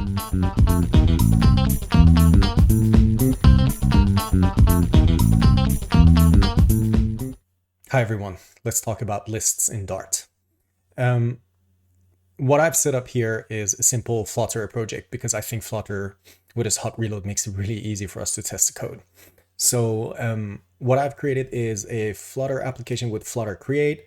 Hi everyone, let's talk about lists in Dart. What I've set up here is a simple Flutter project because I think Flutter with its hot reload makes it really easy for us to test the code. So what I've created is a Flutter application with Flutter create,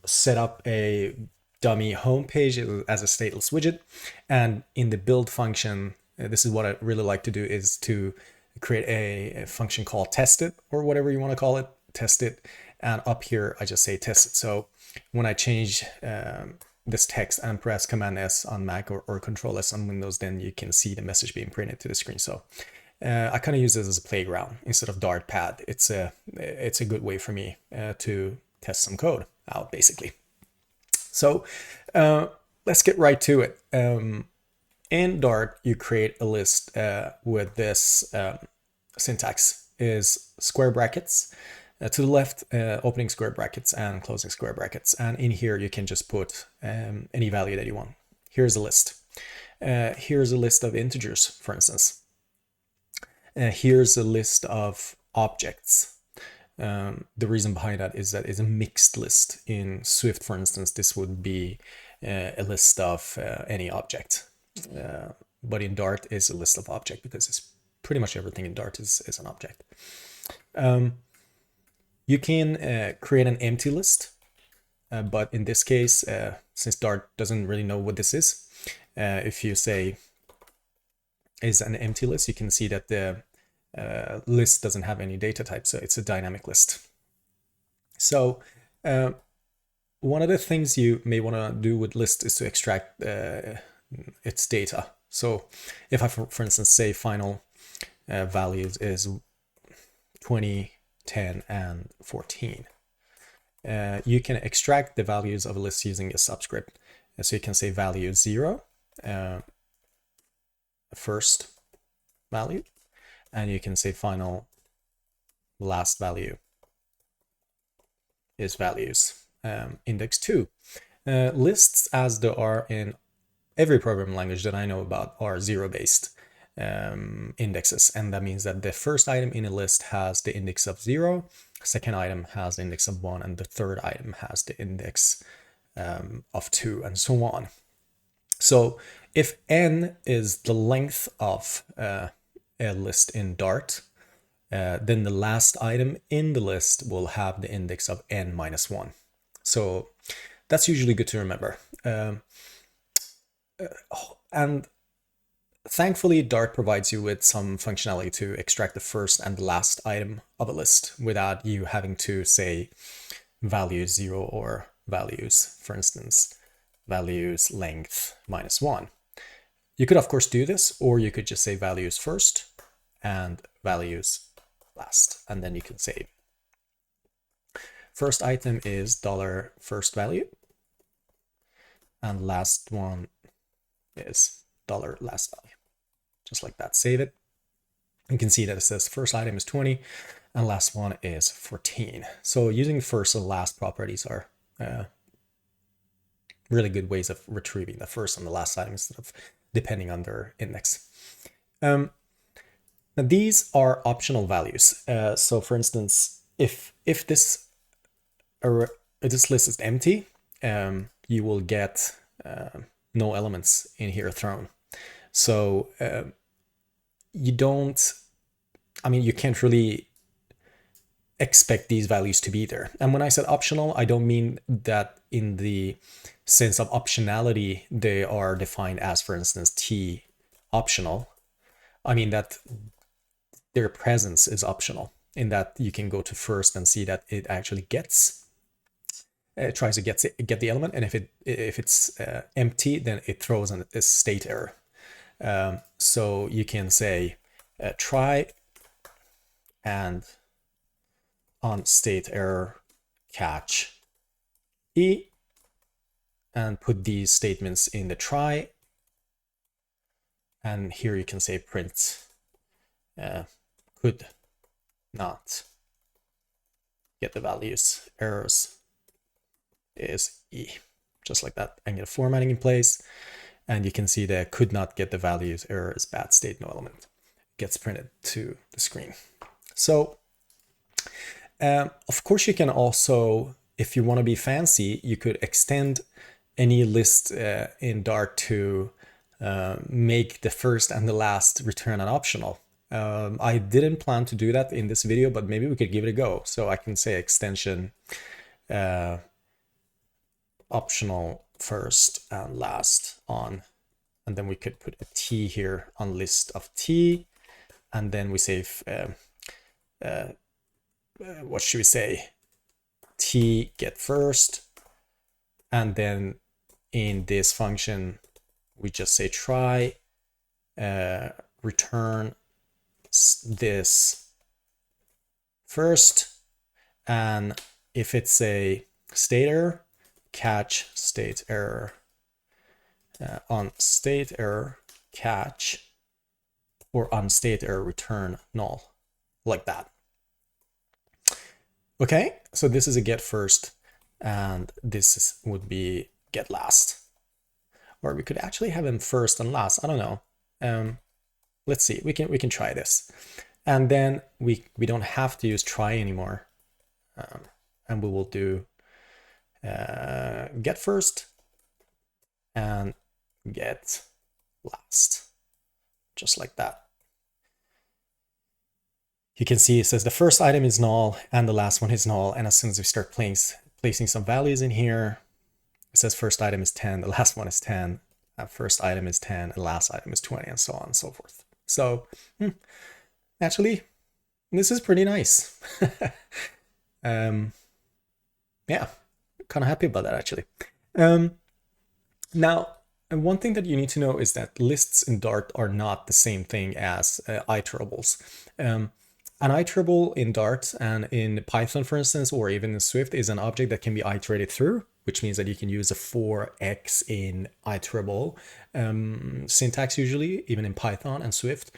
set up a dummy homepage as a stateless widget, and in the build function, this is what I really like to do, is to create a function called test it, or whatever you want to call it, test it, and up here I just say test it. So when I change this text and press Command S on Mac or Control S on Windows, then you can see the message being printed to the screen. So I kind of use this as a playground instead of Dart pad. It's a good way for me to test some code out, basically. So let's get right to it. In Dart, you create a list with this syntax is square brackets. To the left, opening square brackets and closing square brackets. And in here, you can just put any value that you want. Here's a list. Here's a list of integers, for instance. Here's a list of objects. The reason behind that is that it's a mixed list. In Swift, for instance, this would be a list of any object. But in Dart, is a list of object because it's pretty much everything in Dart is an object. You can create an empty list, but in this case, since Dart doesn't really know what this is, if you say is an empty list, you can see that the list doesn't have any data type, so it's a dynamic list. So one of the things you may want to do with list is to extract its data. So if I, for instance, say final values is 20, 10, and 14. You can extract the values of a list using a subscript. So you can say value 0, first value, and you can say final last value is values index 2. Lists, as there are in every programming language that I know about, are zero-based indexes, and that means that the first item in a list has the index of 0, second item has the index of 1, and the third item has the index of 2, and so on. So if n is the length of a list in Dart, then the last item in the list will have the index of n minus 1. So that's usually good to remember. And thankfully, Dart provides you with some functionality to extract the first and the last item of a list without you having to say values 0 or values, for instance, values length minus 1. You could, of course, do this, or you could just say values first and values last, and then you can say first item is $first value, and last one is $last value. Just like that. Save it. You can see that it says first item is 20 and last one is 14. So using first and last properties are really good ways of retrieving the first and the last item instead of depending on their index. Now these are optional values. So for instance, if this list is empty, you will get no elements in here thrown. So you can't really expect these values to be there. And when I said optional, I don't mean that in the sense of optionality they are defined as, for instance, t optional. I mean that their presence is optional, in that you can go to first and see that it actually tries to get the element, and if it's empty, then it throws a state error. So you can say try and on state error catch e, and put these statements in the try, and here you can say print could not get the values, errors is e, just like that, and get formatting in place. And you can see that could not get the values, error is bad state, no element gets printed to the screen. So of course you can also, if you want to be fancy, you could extend any list in Dart to make the first and the last return an optional. I didn't plan to do that in this video, but maybe we could give it a go. So I can say extension optional first and last on, and then we could put a T here on list of T, and then we say what should we say, T get first, and then in this function we just say try return this first, and if it's a state error, catch state error on state error catch, or on state error return null, like that. Okay, so this is a get first, and this would be get last. Or we could actually have them first and last. I don't know. Let's see. We can try this, and then we don't have to use try anymore, and we will do get first and get last, just like that. You can see it says the first item is null and the last one is null, and as soon as we start placing some values in here, it says first item is 10, the last one is 10, first item is 10, and last item is 20, and so on and so forth. So actually, this is pretty nice. Yeah, kind of happy about that actually. Now, one thing that you need to know is that lists in Dart are not the same thing as iterables. An iterable in Dart and in Python, for instance, or even in Swift, is an object that can be iterated through, which means that you can use a for x in iterable syntax usually, even in Python and Swift.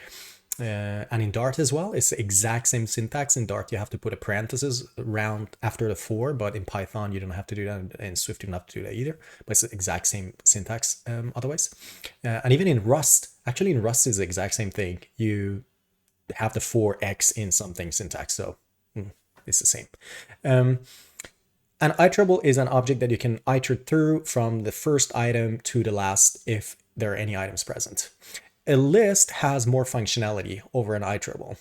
And in Dart as well, it's the exact same syntax. In Dart, you have to put a parenthesis around after the for, but in Python, you don't have to do that. In Swift, you don't have to do that either. But it's the exact same syntax otherwise. And even in Rust, actually in Rust is the exact same thing. You have the for x in something syntax, so it's the same. An iterable is an object that you can iterate through from the first item to the last if there are any items present. A list has more functionality over an iterable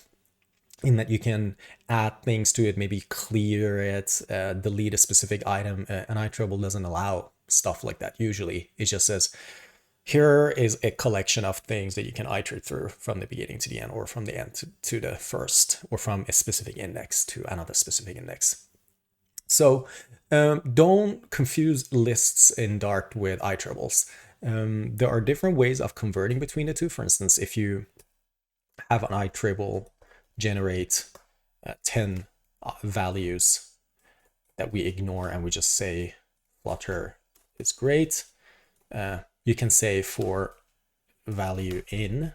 in that you can add things to it, maybe clear it, delete a specific item. An iterable doesn't allow stuff like that usually. It just says, here is a collection of things that you can iterate through from the beginning to the end, or from the end to the first, or from a specific index to another specific index. So don't confuse lists in Dart with iterables. There are different ways of converting between the two. For instance, if you have an iterable generate 10 values that we ignore and we just say Flutter is great, you can say for value in,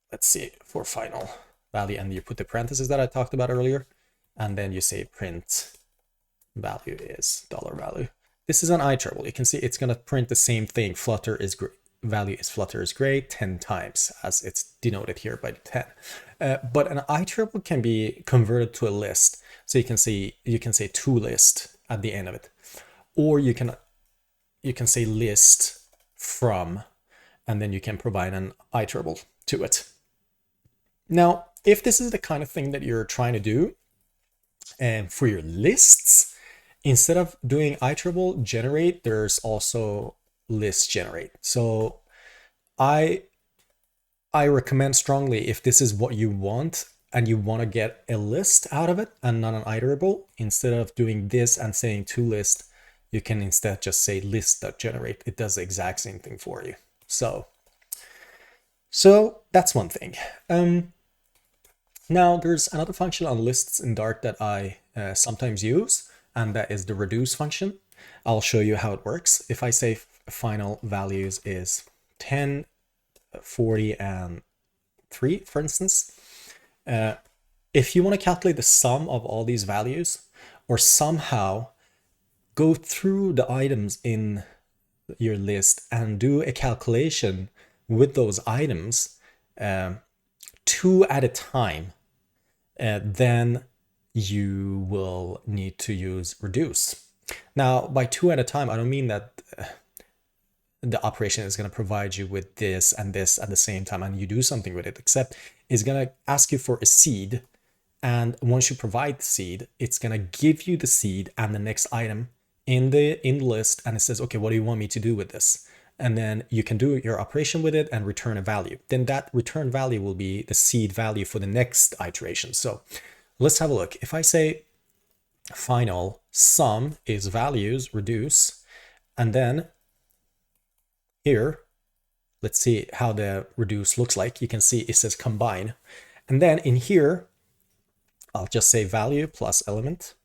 let's see, for final value, and you put the parentheses that I talked about earlier, and then you say print value is $value. This is an iterable. You can see it's going to print the same thing. Flutter is great. Value is Flutter is great 10 times, as it's denoted here by 10. But an iterable can be converted to a list. So you can say to list at the end of it, or you can say list from, and then you can provide an iterable to it. Now, if this is the kind of thing that you're trying to do for your lists, instead of doing iterable generate, there's also list generate. So I recommend strongly, if this is what you want and you want to get a list out of it and not an iterable, instead of doing this and saying to list, you can instead just say list.generate. It does the exact same thing for you. So that's one thing. Now there's another function on lists in Dart that I sometimes use, and that is the reduce function. I'll show you how it works. If I say final values is 10, 40, and 3, for instance, if you want to calculate the sum of all these values, or somehow go through the items in your list and do a calculation with those items 2 at a time, then you will need to use reduce. Now, by 2 at a time, I don't mean that the operation is going to provide you with this and this at the same time and you do something with it, except it's going to ask you for a seed. And once you provide the seed, it's going to give you the seed and the next item in the list. And it says, okay, what do you want me to do with this? And then you can do your operation with it and return a value. Then that return value will be the seed value for the next iteration. So let's have a look. If I say final sum is values reduce, and then here, let's see how the reduce looks like. You can see it says combine. And then in here, I'll just say value plus element.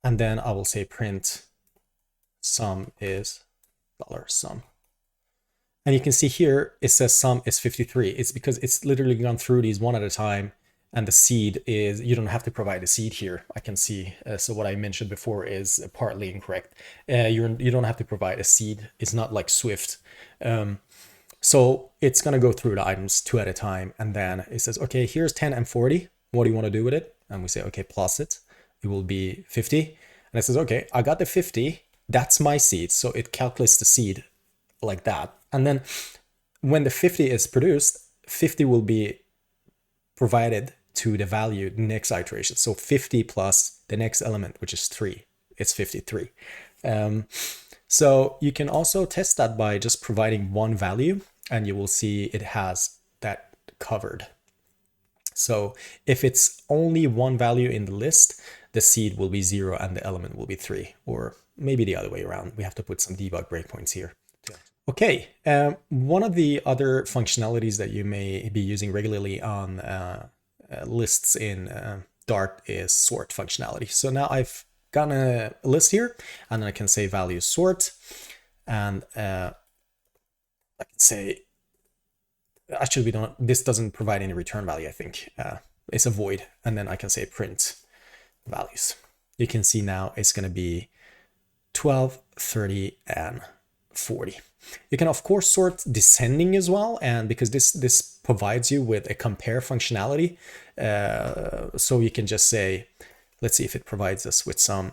And then I will say print sum is $sum. And you can see here, it says sum is 53. It's because it's literally gone through these one at a time. And the seed is, you don't have to provide a seed here. I can see, so what I mentioned before is partly incorrect. You don't have to provide a seed. It's not like Swift. So it's gonna go through the items 2 at a time. And then it says, okay, here's 10 and 40. What do you wanna do with it? And we say, okay, plus it. It will be 50. And it says, okay, I got the 50. That's my seed. So it calculates the seed like that. And then when the 50 is produced, 50 will be provided to the value next iteration. So 50 plus the next element, which is 3, it's 53. So you can also test that by just providing one value, and you will see it has that covered. So if it's only one value in the list, the seed will be 0 and the element will be 3, or maybe the other way around. We have to put some debug breakpoints here. Okay, one of the other functionalities that you may be using regularly on lists in Dart is sort functionality. So now I've got a list here, and then I can say value sort, and I can say, actually this doesn't provide any return value, I think. It's a void, and then I can say print values. You can see now it's going to be 12, 30, and 40. You can of course sort descending as well, and because this provides you with a compare functionality, so you can just say, let's see if it provides us with some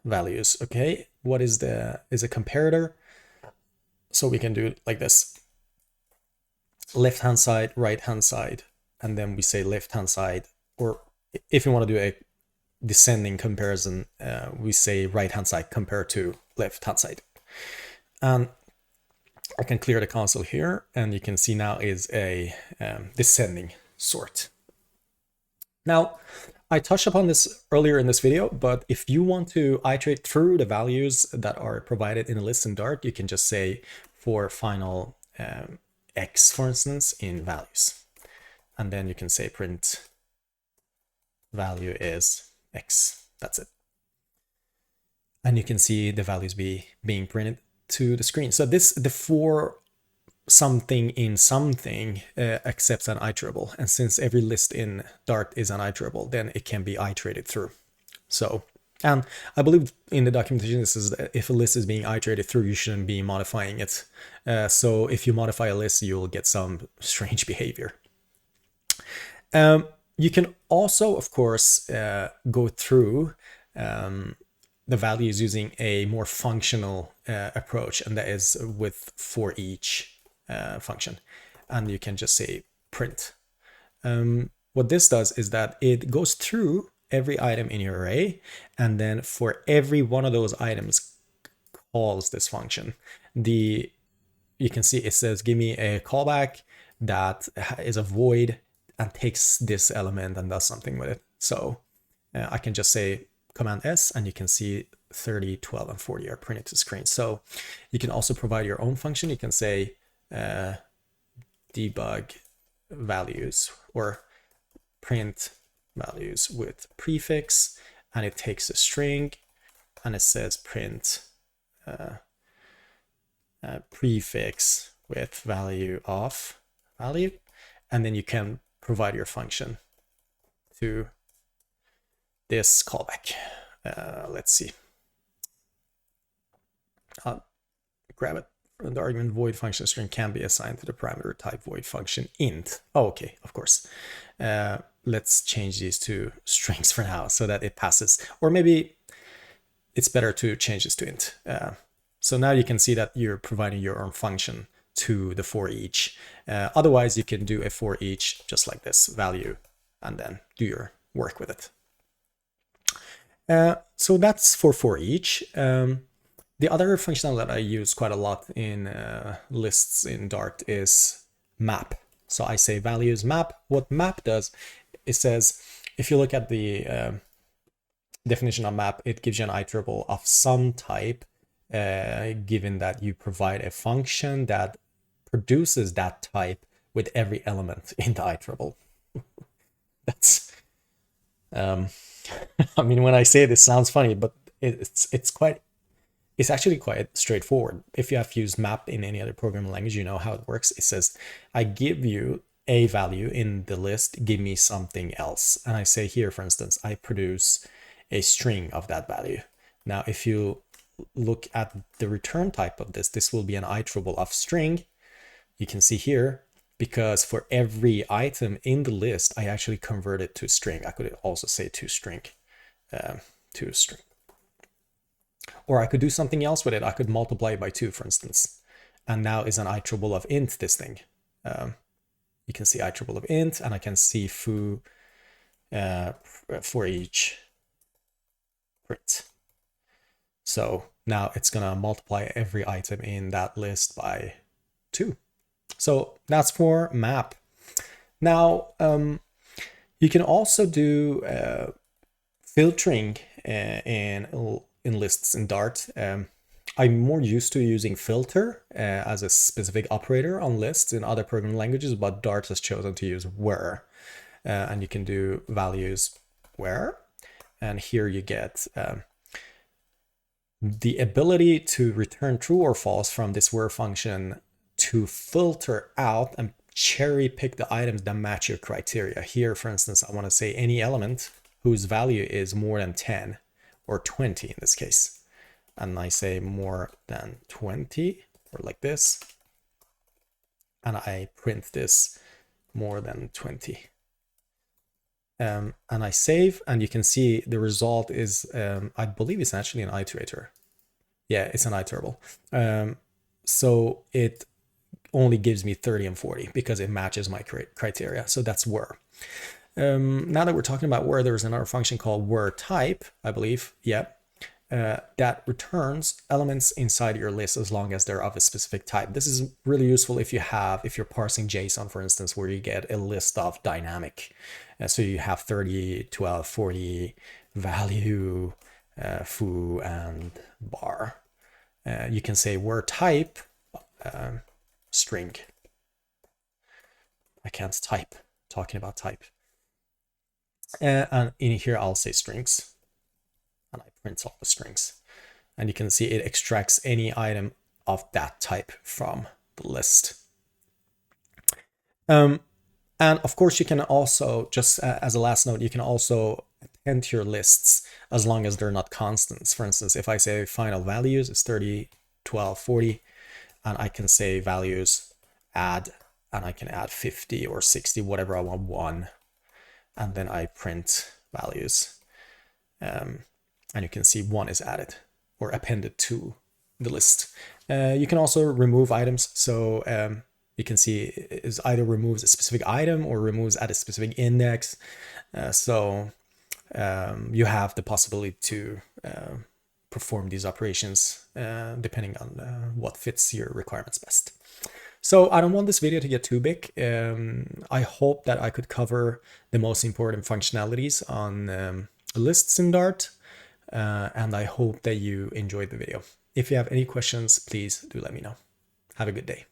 values. Okay, what is a comparator? So we can do it like this: left hand side, right hand side, and then we say left hand side, or if you want to do a descending comparison, we say right hand side compared to left hand side. And I can clear the console here, and you can see now is a descending sort. Now, I touched upon this earlier in this video, but if you want to iterate through the values that are provided in a list in Dart, you can just say for final x, for instance, in values. And then you can say print value is x. That's it. And you can see the values being printed to the screen. So the for something in something accepts an iterable. And since every list in Dart is an iterable, then it can be iterated through. So, and I believe in the documentation, this is that if a list is being iterated through, you shouldn't be modifying it. So if you modify a list, you'll get some strange behavior. You can also, of course, go through the values using a more functional approach, and that is with for each function. And you can just say print. What this does is that it goes through every item in your array, and then for every one of those items calls this function. You can see it says give me a callback that is a void and takes this element and does something with it. So I can just say Command S, and you can see 30, 12, and 40 are printed to screen. So you can also provide your own function. You can say debug values or print values with prefix, and it takes a string and it says print prefix with value of value, and then you can provide your function to this callback. Let's see. grab it. The argument void function string can be assigned to the parameter type void function int. Oh, okay, of course. Let's change these to strings for now so that it passes. Or maybe it's better to change this to int. So now you can see that you're providing your own function to the for each. Otherwise, you can do a for each just like this value and then do your work with it. So that's for each. The other functional that I use quite a lot in lists in Dart is map. So I say values map. What map does, it says, if you look at the definition of map, it gives you an iterable of some type, given that you provide a function that produces that type with every element in the iterable. That's, I mean, when I say this, sounds funny, but it's actually quite straightforward. If you have used map in any other programming language, you know how it works. It says, I give you a value in the list, give me something else. And I say here, for instance, I produce a string of that value. Now, if you look at the return type of this, this will be an iterable of string. You can see here, because for every item in the list, I actually convert it to string. I could also say to string. Or I could do something else with it. I could multiply it by 2, for instance. And now is an iterable of int, this thing. You can see iterable of int, and I can see foo for each print. So now it's going to multiply every item in that list by 2. So that's for map. Now, you can also do filtering in lists in Dart. I'm more used to using filter as a specific operator on lists in other programming languages, but Dart has chosen to use where. And you can do values where. And here you get the ability to return true or false from this where function to filter out and cherry pick the items that match your criteria. Here, for instance, I want to say any element whose value is more than 10 or 20 in this case. And I say more than 20 or like this. And I print this more than 20. And I save, and you can see the result is, I believe it's actually an iterator. Yeah, it's an iterable. So it only gives me 30 and 40 because it matches my criteria. So that's where. Now that we're talking about where, there's another function called where type, I believe. Yeah. That returns elements inside your list as long as they're of a specific type. This is really useful if you're parsing JSON, for instance, where you get a list of dynamic. So you have 30, 12, 40, value, foo, and bar. You can say where type, string. I can't type, talking about type. And in here, I'll say strings. And I print all the strings. And you can see it extracts any item of that type from the list. And of course, you can also, just as a last note, you can also append to your lists as long as they're not constants. For instance, if I say final values is 30, 12, 40, and I can say values add, and I can add 50 or 60, whatever I want, 1. And then I print values. And you can see 1 is added or appended to the list. You can also remove items. So you can see it either removes a specific item or removes at a specific index. So you have the possibility to perform these operations depending on what fits your requirements best. So I don't want this video to get too big. I hope that I could cover the most important functionalities on lists in Dart. And I hope that you enjoyed the video. If you have any questions, please do let me know. Have a good day.